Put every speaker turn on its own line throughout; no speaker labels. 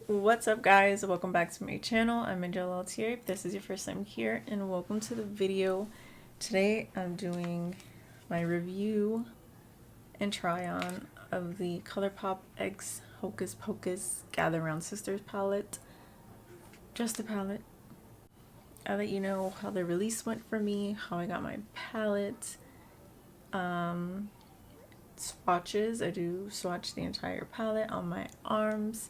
What's up guys, welcome back to my channel. I'm Angele Altieri if this is your first time here, and welcome to the video. Today I'm doing my review and try on of the Colourpop X Hocus Pocus Gather Round Sisters palette. Just a palette. I'll let you know how the release went for me, how I got my palette. Swatches, I do swatch the entire palette on my arms.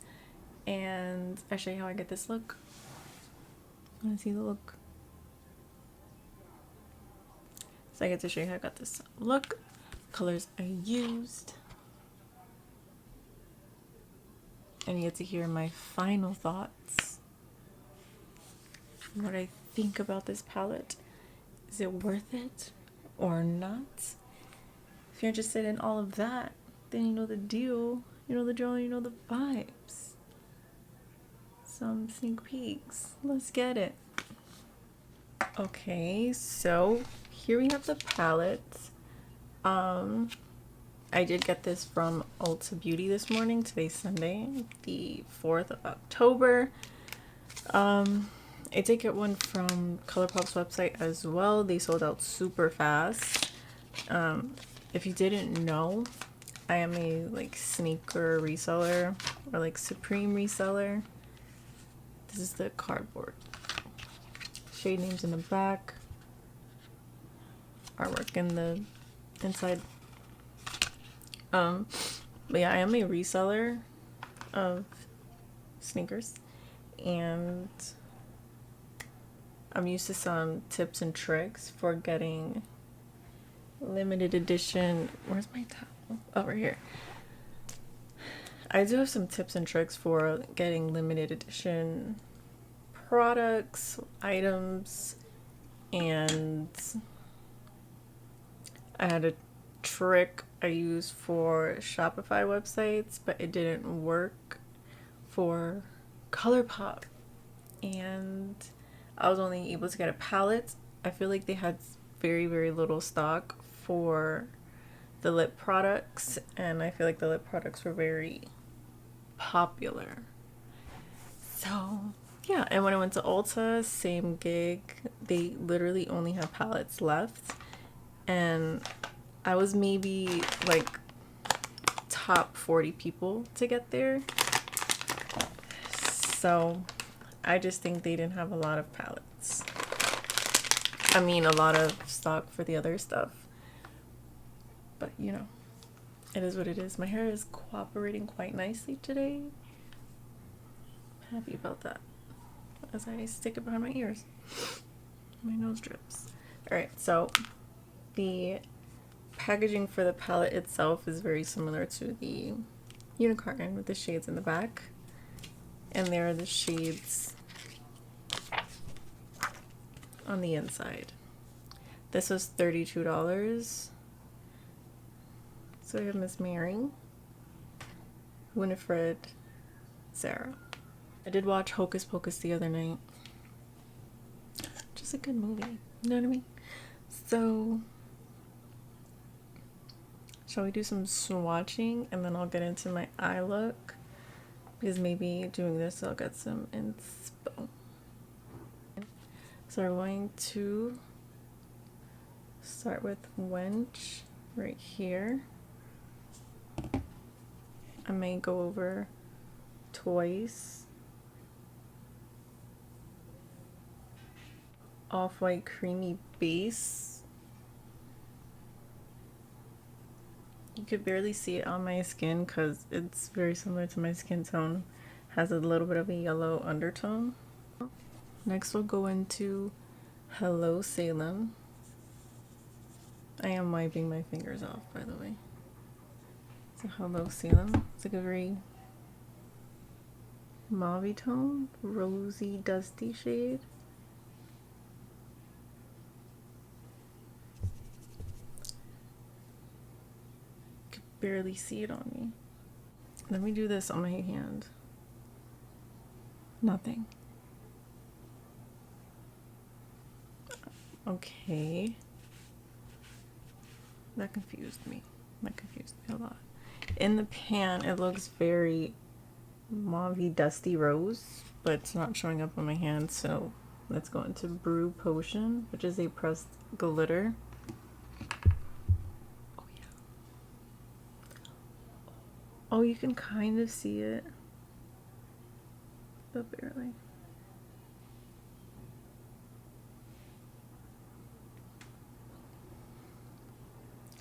And I'll show you how I get this look. Want to see the look? So I get to show you how I got this look, colors I used, and you get to hear my final thoughts. What I think about this palette. Is it worth it or not? If you're interested in all of that, then you know the deal. You know the drill, you know the vibes. Some sneak peeks. Let's get it. Okay, so here we have the palette. I did get this from Ulta Beauty this morning. Today's Sunday, the 4th of October. I did get one from Colourpop's website as well. They sold out super fast. If you didn't know, I am a sneaker reseller or Supreme reseller. This is the cardboard. Shade names in the back. Artwork in the inside. But yeah, I am a reseller of sneakers, and I'm used to some tips and tricks for getting limited edition. Where's my towel? Over here. I do have some tips and tricks for getting limited edition products, items, and I had a trick I used for Shopify websites, but it didn't work for Colourpop, and I was only able to get a palette. I feel like they had very little stock for the lip products, and I feel like the lip products were very popular. So yeah, and when I went to Ulta, same gig. They literally only have palettes left, and I was maybe top 40 people to get there. So I just think they didn't have a lot of palettes. I mean, a lot of stock for the other stuff. But you know, it is what it is. My hair is cooperating quite nicely today. I'm happy about that. As I stick it behind my ears. My nose drips. Alright, so the packaging for the palette itself is very similar to the unicorn with the shades in the back. And there are the shades on the inside. This was $32. So we have Miss Mary, Winifred, Sarah. I did watch Hocus Pocus the other night. Just a good movie, you know what I mean? So, shall we do some swatching and then I'll get into my eye look? Because maybe doing this I'll get some inspo. So we're going to start with Wench right here. I may go over twice. Off-white creamy base. You could barely see it on my skin because it's very similar to my skin tone. Has a little bit of a yellow undertone. Next we'll go into Hello Salem. I am wiping my fingers off, by the way. So Hello Salem. It's like a very mauve tone, rosy, dusty shade. Could barely see it on me. Let me do this on my hand. Nothing. Okay. That confused me. That confused me a lot. In the pan, it looks very Mauve Dusty Rose, but it's not showing up on my hand, so let's go into Brew Potion, which is a pressed glitter. Oh yeah. Oh, you can kind of see it, but barely.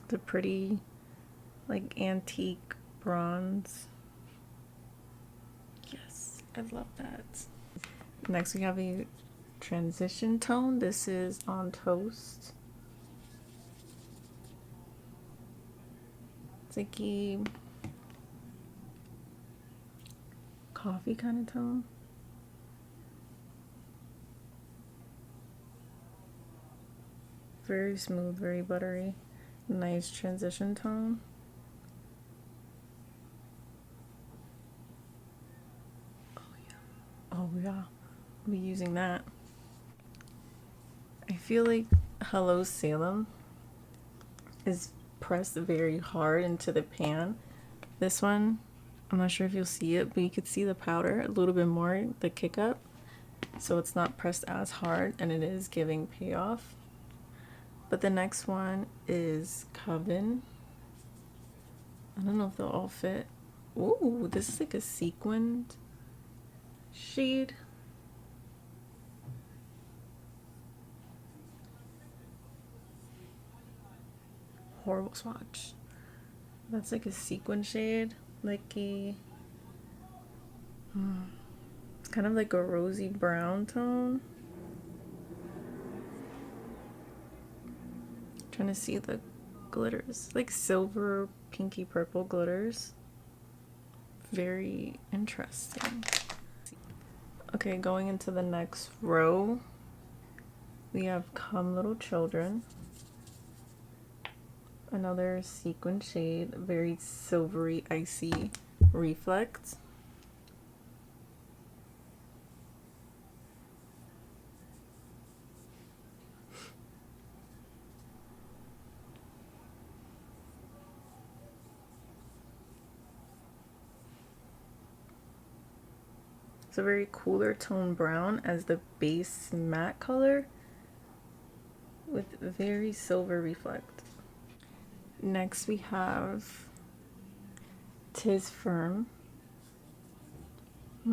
It's a pretty, like, antique bronze. Yes, I love that. Next we have a transition tone. This is On Toast. It's like a coffee kind of tone. Very smooth, very buttery. Nice transition tone. Oh yeah, I'll be using that. I feel like Hello Salem is pressed very hard into the pan. This one, I'm not sure if you'll see it, but you could see the powder a little bit more, the kick up. So it's not pressed as hard, and it is giving payoff. But the next one is Coven. I don't know if they'll all fit. Ooh, this is like a sequined shade. Horrible swatch. That's like a sequin shade, like a kind of like a rosy brown tone. Trying to see the glitters, like silver, pinky purple glitters. Very interesting. Okay, going into the next row, we have Come Little Children. Another sequin shade, very silvery, icy reflect. It's a very cooler tone brown as the base matte color with very silver reflect. Next we have Tis Firm. Is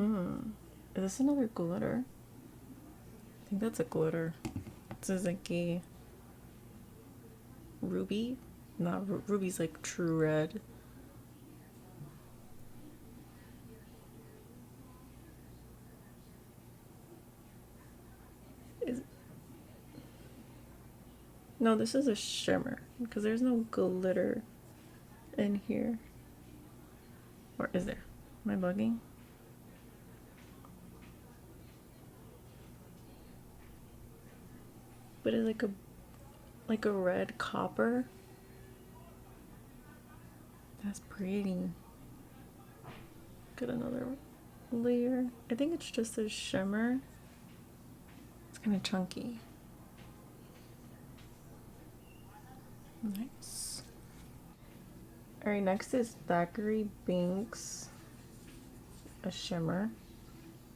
this another glitter? I think that's a glitter. This is like a ruby. Not ruby's like true red. No, this is a shimmer because there's no glitter in here. Or is there? Am I bugging? But it's like a red copper. That's pretty. Get another layer. I think it's just a shimmer. It's kind of chunky. Nice. Alright, next is Thackeray Binks, a shimmer,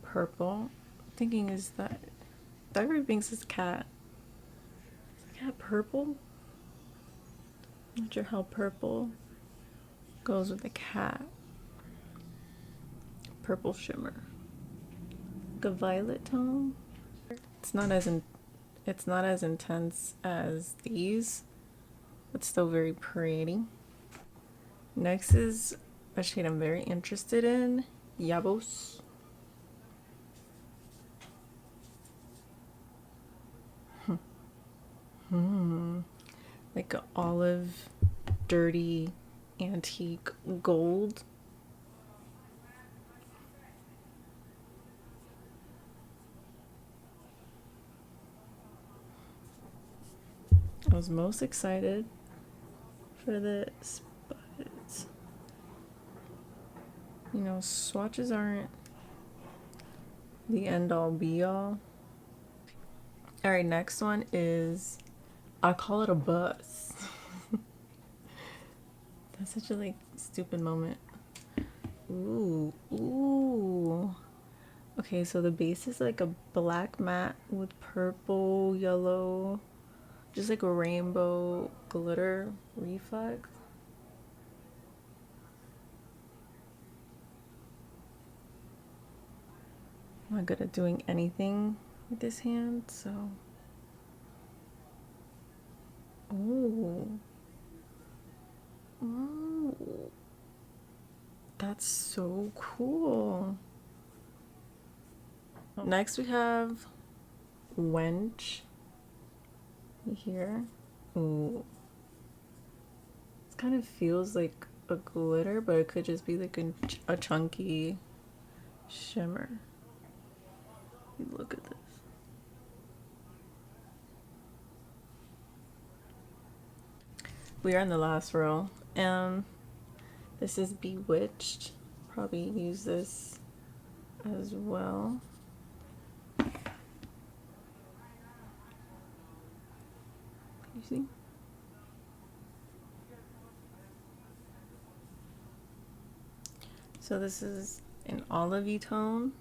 purple. I'm thinking is that Thackeray Binks is cat. Is the cat purple? Not sure how purple goes with the cat. Purple shimmer. Like a violet tone. It's not as intense as these, but still very pretty. Next is a shade I'm very interested in, Yabos. Like an olive, dirty, antique gold. I was most excited for this, but you know, swatches aren't the end all be all. Alright, next one is, I call it a bus. That's such a like stupid moment. Ooh, ooh. Okay, so the base is like a black matte with purple, yellow, just like a rainbow glitter reflex. I'm not good at doing anything with this hand, so. Ooh. Ooh. That's so cool. Next we have Wench here. Ooh. It kind of feels like a glitter, but it could just be like a chunky shimmer. Look at this. We are in the last row, and this is Bewitched. Probably use this as well. You see? So this is an olivey tone,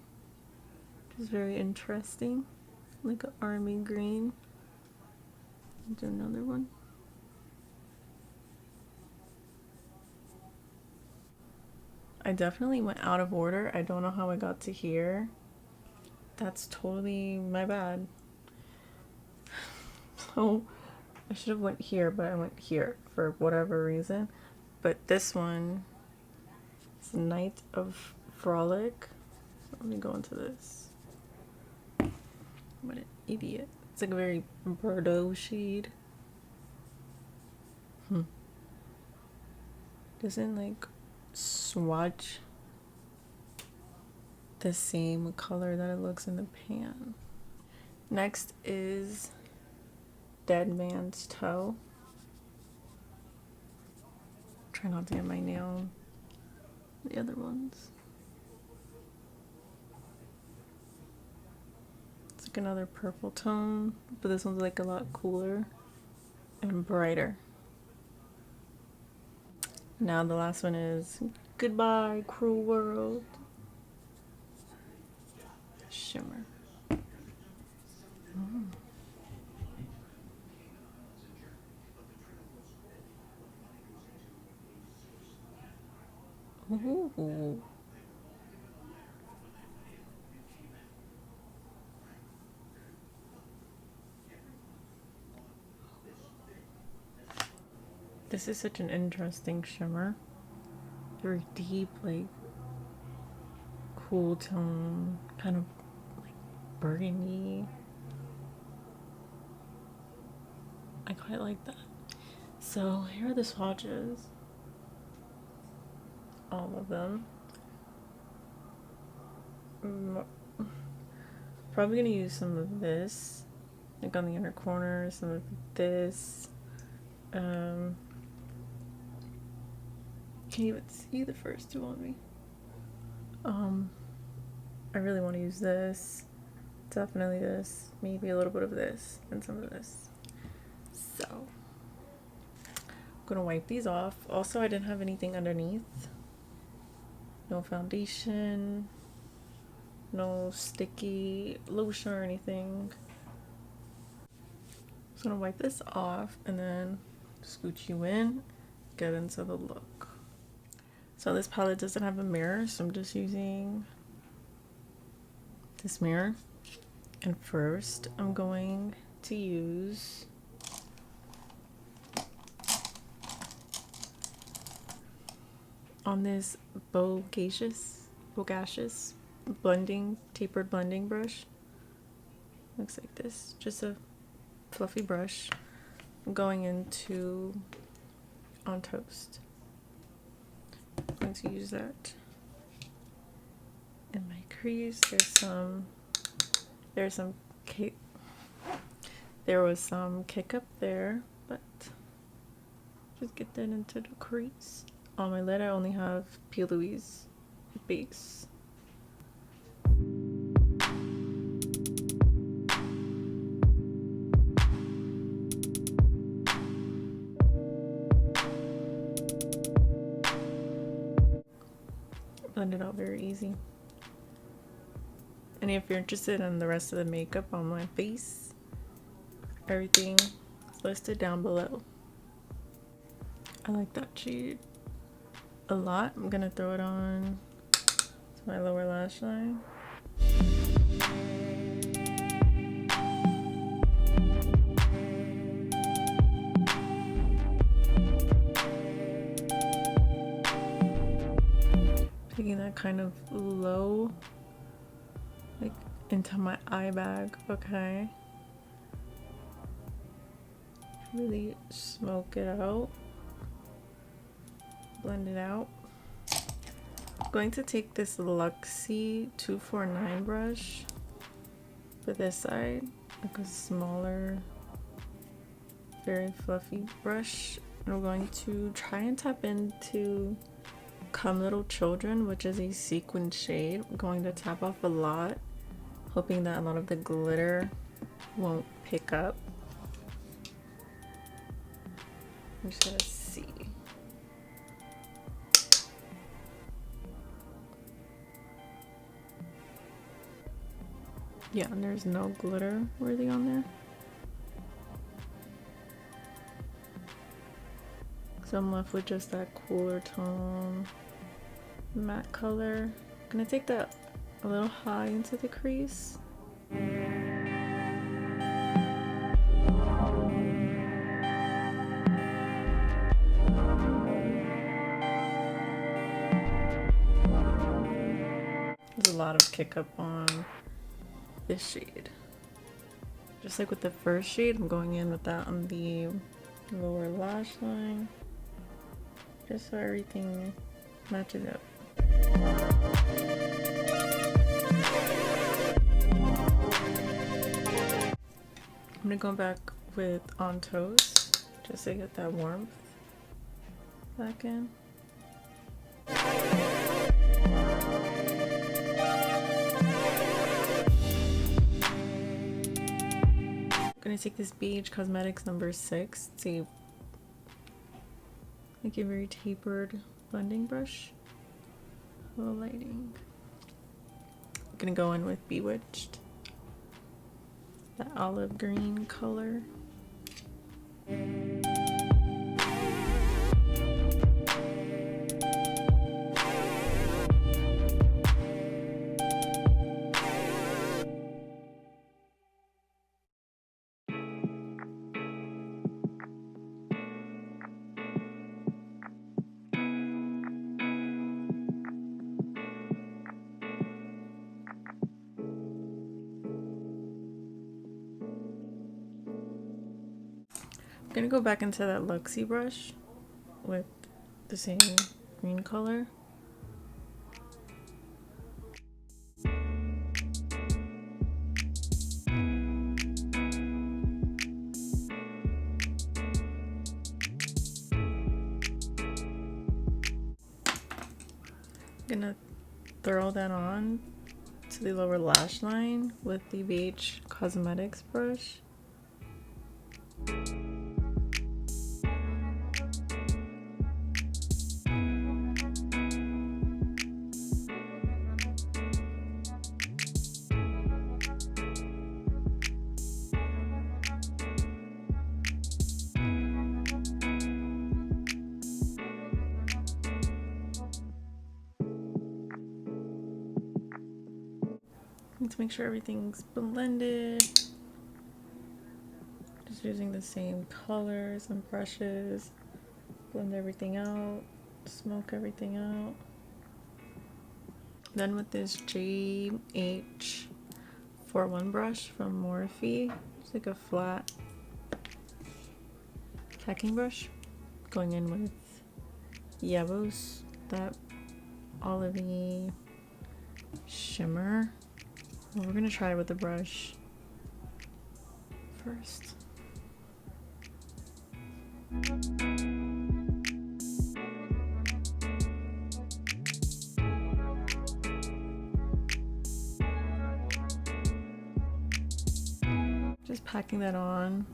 which is very interesting, like an army green. Do another one. I definitely went out of order. I don't know how I got to here. That's totally my bad. So I should have went here, but I went here for whatever reason. But this one is Night of Frolic. So let me go into this. What an idiot. It's like a very Bordeaux shade. Doesn't like swatch the same color that it looks in the pan. Next is Dead Man's Toe. Try not to get my nail on the other ones. It's like another purple tone, but this one's like a lot cooler and brighter. Now the last one is Goodbye Cruel World. Shimmer. Ooh. This is such an interesting shimmer. Very deep, like cool tone, kind of like burgundy. I quite like that. So here are the swatches. All of them. Probably gonna use some of this, like on the inner corner, some of this. Can't even see the first two on me. I really want to use this. Definitely this. Maybe a little bit of this and some of this. So I'm gonna wipe these off. Also, I didn't have anything underneath. No foundation. No sticky lotion or anything. So I'm gonna wipe this off and then scooch you in, get into the look. So this palette doesn't have a mirror, so I'm just using this mirror. And first I'm going to use on this bogacious blending, tapered blending brush. Looks like this, just a fluffy brush. I'm going into On Toast. I'm going to use that in my crease. There was some kick up there, but just get that into the crease. On my lid I only have P. Louise base. blend it out very easy. And if you're interested in the rest of the makeup on my face, everything is listed down below. I like that shade a lot. I'm gonna throw it on to my lower lash line. Taking that kind of low, like into my eye bag, okay? Really smoke it out, blend it out. I'm going to take this Luxie 249 brush for this side, like a smaller, very fluffy brush. And we're going to try and tap into Come Little Children, which is a sequin shade. I'm going to tap off a lot, hoping that a lot of the glitter won't pick up. I'm just gonna see. Yeah, and there's no glitter worthy on there. So I'm left with just that cooler tone matte color. I'm gonna take that a little high into the crease. There's a lot of kick up on this shade. Just like with the first shade, I'm going in with that on the lower lash line, just so everything matches up. I'm gonna go back with On Toast just to get that warmth back in. I'm gonna take this Beige Cosmetics number 6. It's a like a very tapered blending brush. Low lighting. I'm gonna go in with Bewitched, that olive green color. I'm gonna go back into that Luxie brush with the same green color. I'm gonna throw that on to the lower lash line with the Beige Cosmetics brush. To make sure everything's blended, just using the same colors and brushes, blend everything out, smoke everything out. Then with this GH41 brush from Morphe, it's like a flat packing brush, going in with Yevos, that olivey shimmer. Well, we're gonna try with the brush first. Just packing that on,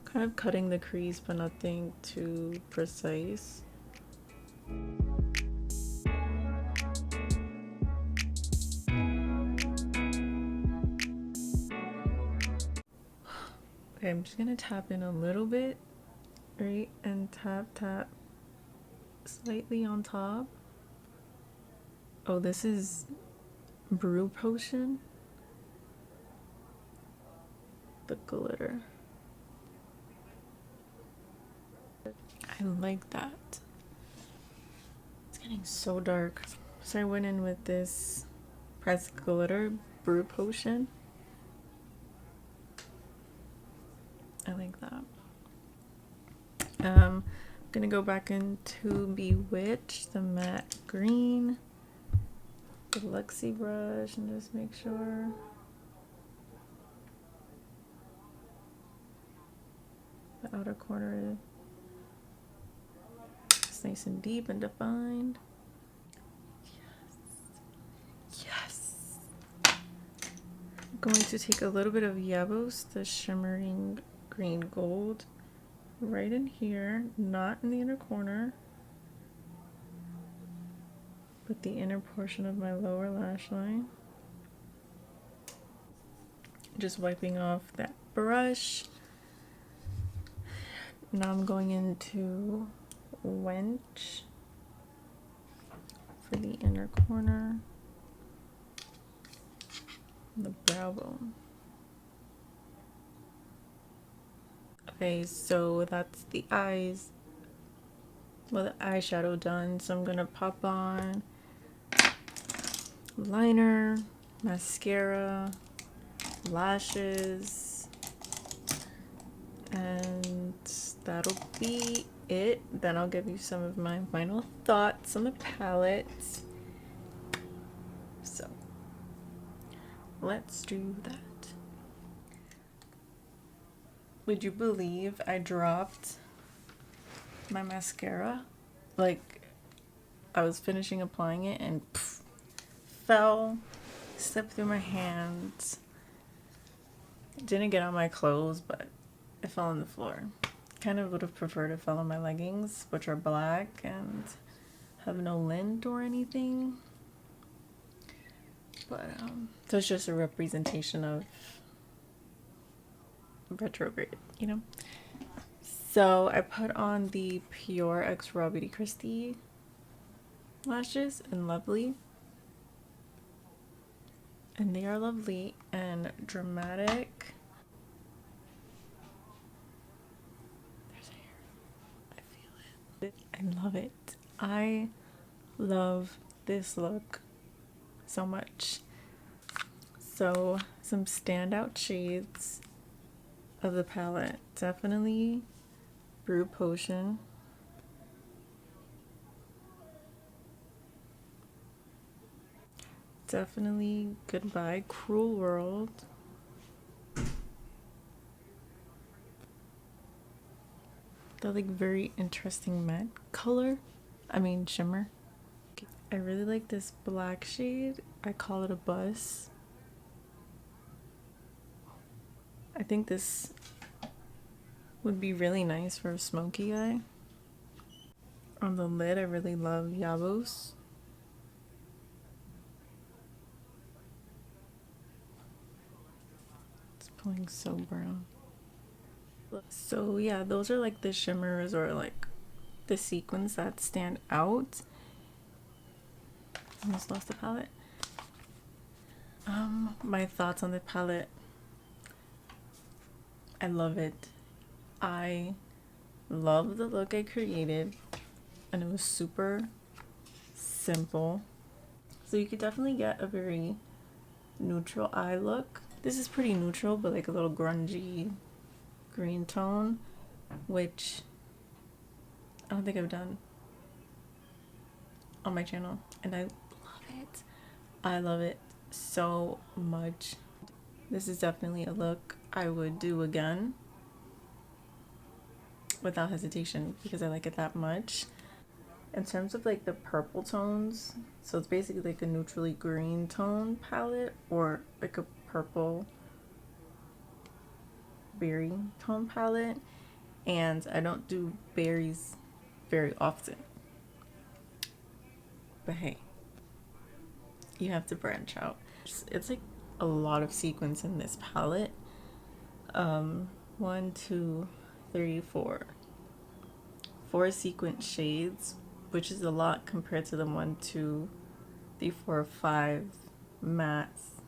kind of cutting the crease, but nothing too precise. Okay, I'm just gonna tap in a little bit, right? And tap slightly on top. Oh, this is Brew Potion. The glitter. I like that. It's getting so dark. So I went in with this pressed glitter Brew Potion. I like that. I'm gonna go back into Bewitched, the matte green, the Luxie brush, and just make sure. The outer corner is nice and deep and defined. Yes. Yes. I'm going to take a little bit of Yabos, the shimmering green gold, right in here, not in the inner corner, but the inner portion of my lower lash line. Just wiping off that brush. Now I'm going into Wench for the inner corner, the brow bone. Okay, so that's the eyes, well, the eyeshadow done. So I'm gonna pop on liner, mascara, lashes, and that'll be it. Then I'll give you some of my final thoughts on the palette. So let's do that. Would you believe I dropped my mascara? Like, I was finishing applying it and pff, fell, slipped through my hands. It didn't get on my clothes, but it fell on the floor. Kind of would have preferred it fell on my leggings, which are black and have no lint or anything. But so it's just a representation of retrograde, you know. So I put on the Pure X Raw Beauty Christie lashes in Lovely, and they are lovely and dramatic. There's hair. I feel it. I love it. I love this look so much. So some standout shades of the palette, definitely Brew Potion, definitely Goodbye Cruel World, the like very interesting matte color, shimmer. I really like this black shade. I call it a bus. I think this would be really nice for a smoky eye. On the lid, I really love Yabos. It's pulling so brown. So yeah, those are like the shimmers or like the sequins that stand out. Almost lost the palette. My thoughts on the palette. I love it. I love the look I created, and it was super simple. So you could definitely get a very neutral eye look. This is pretty neutral, but like a little grungy green tone, which I don't think I've done on my channel, and I love it. I love it so much. This is definitely a look I would do again without hesitation because I like it that much. In terms of like the purple tones, so it's basically like a neutrally green tone palette or like a purple berry tone palette, and I don't do berries very often, but hey, you have to branch out. It's like a lot of sequins in this palette. 1, 2, 3, 4. 4 sequence shades, which is a lot compared to the 1, 2, 3, 4, 5 mattes.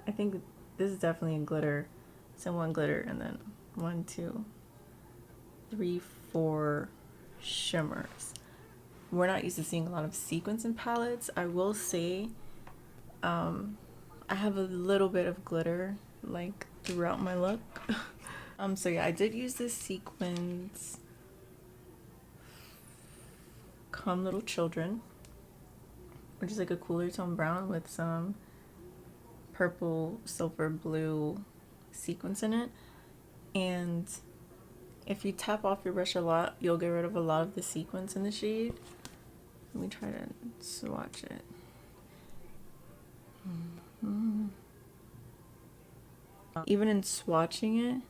I think this is definitely a glitter. So 1 glitter and then 1, 2, 3, 4 shimmers. We're not used to seeing a lot of sequins in palettes. I will say I have a little bit of glitter like throughout my look. So yeah, I did use this sequins Come Little Children, which is like a cooler tone brown with some purple, silver, blue sequins in it. And if you tap off your brush a lot, you'll get rid of a lot of the sequins in the shade. Let me try to swatch it. Even in swatching it,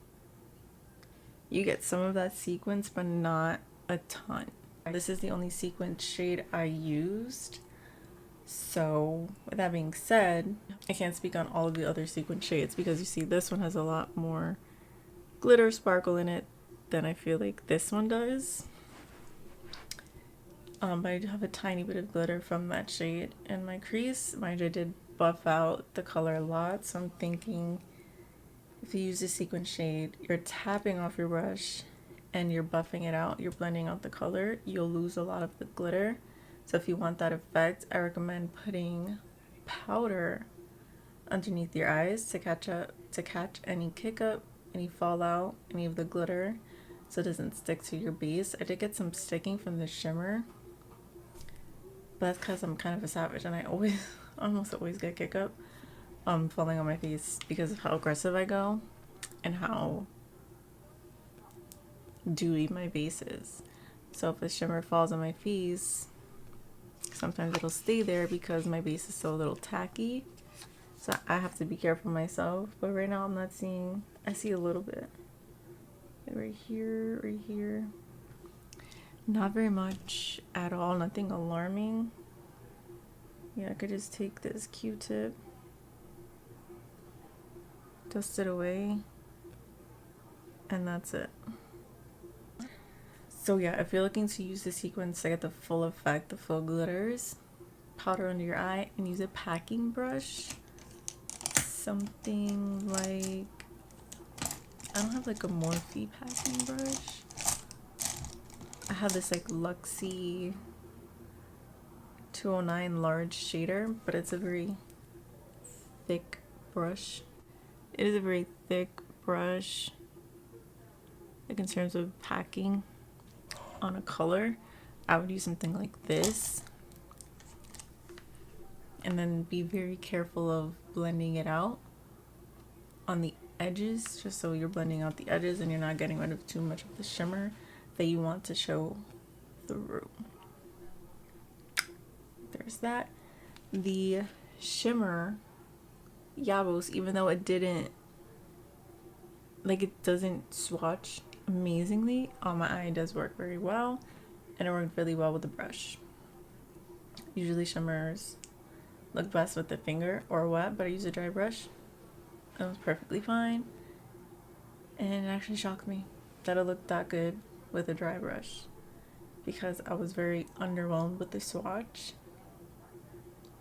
you get some of that sequence, but not a ton. This is the only sequence shade I used. So with that being said, I can't speak on all of the other sequence shades because you see this one has a lot more glitter sparkle in it than I feel like this one does. But I do have a tiny bit of glitter from that shade in my crease. Mind you, I did buff out the color a lot, so I'm thinking if you use a sequence shade, you're tapping off your brush and you're buffing it out, you're blending out the color, you'll lose a lot of the glitter. So if you want that effect, I recommend putting powder underneath your eyes to catch any kick up, any fallout, any of the glitter, so it doesn't stick to your base. I did get some sticking from the shimmer, but that's because I'm kind of a savage and I almost always get kick up falling on my face because of how aggressive I go and how dewy my base is. So if the shimmer falls on my face, sometimes it'll stay there because my base is still a little tacky. So I have to be careful myself. But right now I'm not seeing, I see a little bit. Right here, right here. Not very much at all, nothing alarming. Yeah, I could just take this Q-tip, dust it away, and that's it. So yeah, if you're looking to use the sequence to get the full effect, the full glitters, powder under your eye and use a packing brush. Something like, I don't have like a Morphe packing brush. I have this like Luxie 209 large shader, but it's a very thick brush. It is a very thick brush, like in terms of packing on a color. I would use something like this and then be very careful of blending it out on the edges, just so you're blending out the edges and you're not getting rid of too much of the shimmer that you want to show through. There's that. The shimmer Yabos, even though it didn't, like, it doesn't swatch amazingly on my eye, it does work very well, and it worked really well with the brush. Usually shimmers look best with the finger or wet, but I use a dry brush. It was perfectly fine, and it actually shocked me that it looked that good with a dry brush because I was very underwhelmed with the swatch,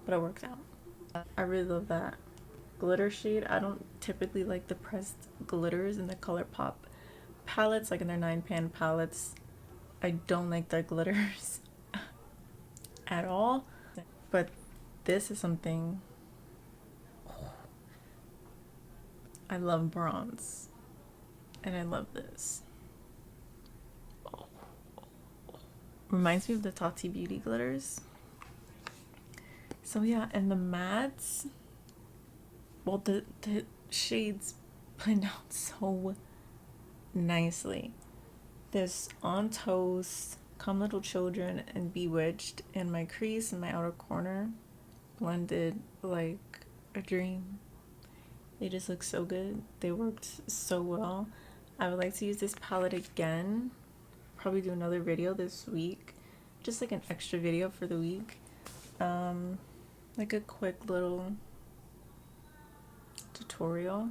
but it worked out. I really love that glitter shade. I don't typically like the pressed glitters in the Colourpop palettes, like in their 9-pan palettes. I don't like the glitters at all, but this is something. I love bronze and I love this. Reminds me of the Tati Beauty glitters. So yeah, and the mattes, well, the shades blend out so nicely. This On Toast, Come Little Children, and Bewitched in my crease in my outer corner blended like a dream. They just look so good. They worked so well. I would like to use this palette again. Probably do another video this week, just like an extra video for the week, like a quick little tutorial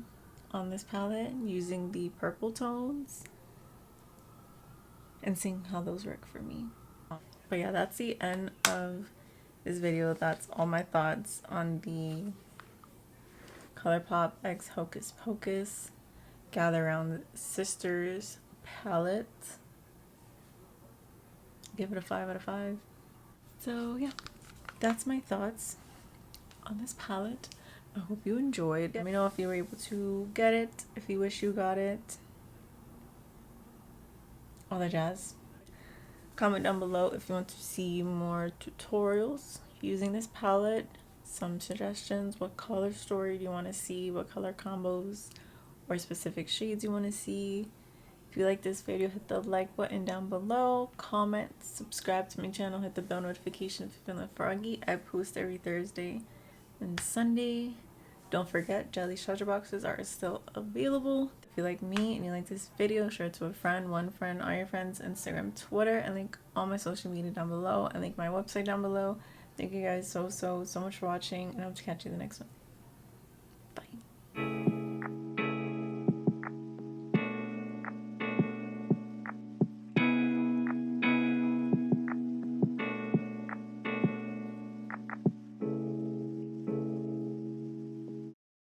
on this palette using the purple tones and seeing how those work for me. But yeah, that's the end of this video. That's all my thoughts on the Colourpop X Hocus Pocus Gather Round Sisters palette. Give it a 5 out of 5. So yeah, that's my thoughts on this palette. I hope you enjoyed. Let me know if you were able to get it, if you wish you got it, all that jazz. Comment down below if you want to see more tutorials using this palette, some suggestions, what color story do you want to see, what color combos or specific shades you want to see. If you like this video, hit the like button down below, comment, subscribe to my channel, hit the bell notification if you're feeling froggy. I post every Thursday and Sunday. Don't forget, jelly charger boxes are still available. If you like me and you like this video, share it to a friend, one friend, all your friends, Instagram, Twitter, and link all my social media down below, and link my website down below. Thank you guys so much for watching, and I hope to catch you in the next one. Bye.